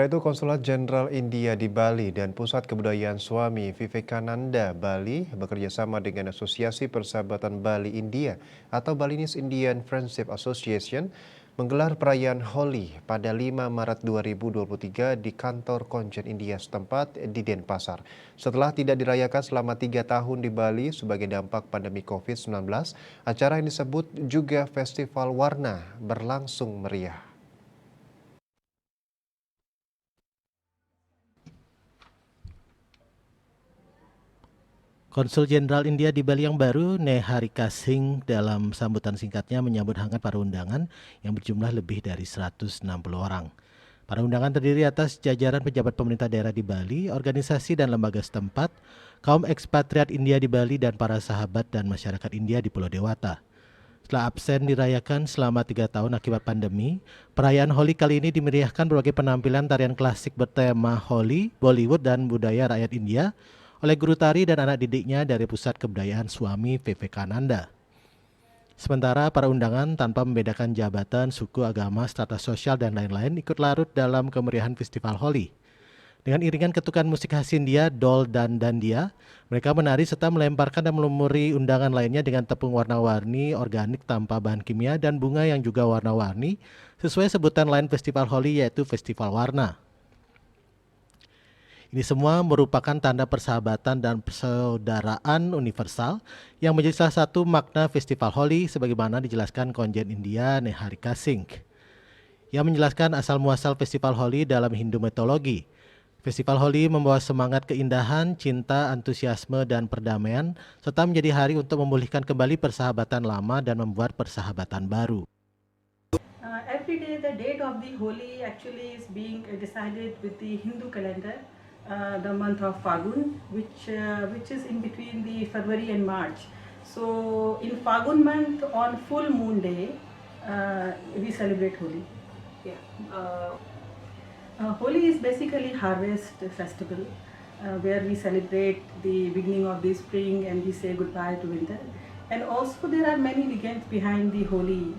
Itu Konsulat Jenderal India di Bali dan Pusat Kebudayaan Swami Vivekananda Bali bekerjasama dengan Asosiasi Persahabatan Bali India atau Balinese Indian Friendship Association menggelar perayaan Holi pada 5 Maret 2023 di kantor Konjen India setempat di Denpasar. Setelah tidak dirayakan selama 3 tahun di Bali sebagai dampak pandemi COVID-19, acara yang disebut juga Festival Warna berlangsung meriah. Konsul Jenderal India di Bali yang baru, Neharika Singh, dalam sambutan singkatnya menyambut hangat para undangan yang berjumlah lebih dari 160 orang. Para undangan terdiri atas jajaran pejabat pemerintah daerah di Bali, organisasi dan lembaga setempat, kaum ekspatriat India di Bali, dan para sahabat dan masyarakat India di Pulau Dewata. Setelah absen dirayakan selama 3 tahun akibat pandemi, perayaan Holi kali ini dimeriahkan berbagai penampilan tarian klasik bertema Holi, Bollywood, dan budaya rakyat India oleh guru tari dan anak didiknya dari Pusat Kebudayaan Swami Vivekananda. Sementara para undangan tanpa membedakan jabatan, suku, agama, strata sosial, dan lain-lain ikut larut dalam kemeriahan festival Holi. Dengan iringan ketukan musik khas India, dol dan dandiya, mereka menari serta melemparkan dan melumuri undangan lainnya dengan tepung warna-warni organik tanpa bahan kimia dan bunga yang juga warna-warni sesuai sebutan lain festival Holi, yaitu Festival Warna. Ini semua merupakan tanda persahabatan dan persaudaraan universal yang menjadi salah satu makna festival Holi sebagaimana dijelaskan Konjen India Neharika Singh. Yang menjelaskan asal-muasal festival Holi dalam Hindu mitologi. Festival Holi membawa semangat keindahan, cinta, antusiasme, dan perdamaian, serta menjadi hari untuk memulihkan kembali persahabatan lama dan membuat persahabatan baru. Every day the date of the Holi actually is being decided with the Hindu calendar. The month of Fagun, which is in between the February and March. So in Fagun month, on full moon day, we celebrate Holi. Yeah. Holi is basically harvest festival, where we celebrate the beginning of the spring and we say goodbye to winter. And also there are many legends behind the Holi,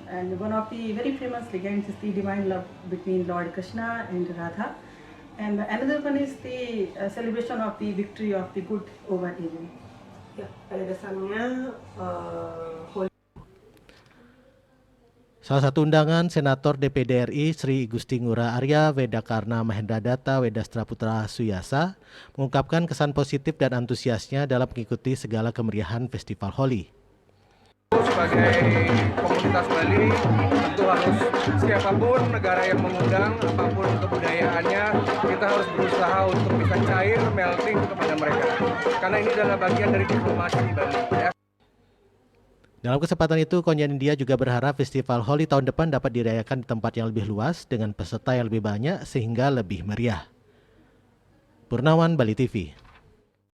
and one of the very famous legends is the divine love between Lord Krishna and Radha. And another one is the celebration of the victory of the good over evil. Ya, pada dasarnya Holi. Salah satu undangan Senator DPD RI Sri Gusti Ngurah Arya Wedakarna Mahendra Datta Wedastra Putra Suyasa mengungkapkan kesan positif dan antusiasnya dalam mengikuti segala kemeriahan Festival Holi. Sebagai komunitas Bali tentu harus siapapun negara yang mengundang, apapun kebudayaannya, kita harus berusaha untuk bisa cair, melting kepada mereka. Karena ini adalah bagian dari diplomasi di Bali. Ya. Dalam kesempatan itu, Konjen India juga berharap Festival Holi tahun depan dapat dirayakan di tempat yang lebih luas dengan peserta yang lebih banyak sehingga lebih meriah. Purnawan, Bali TV.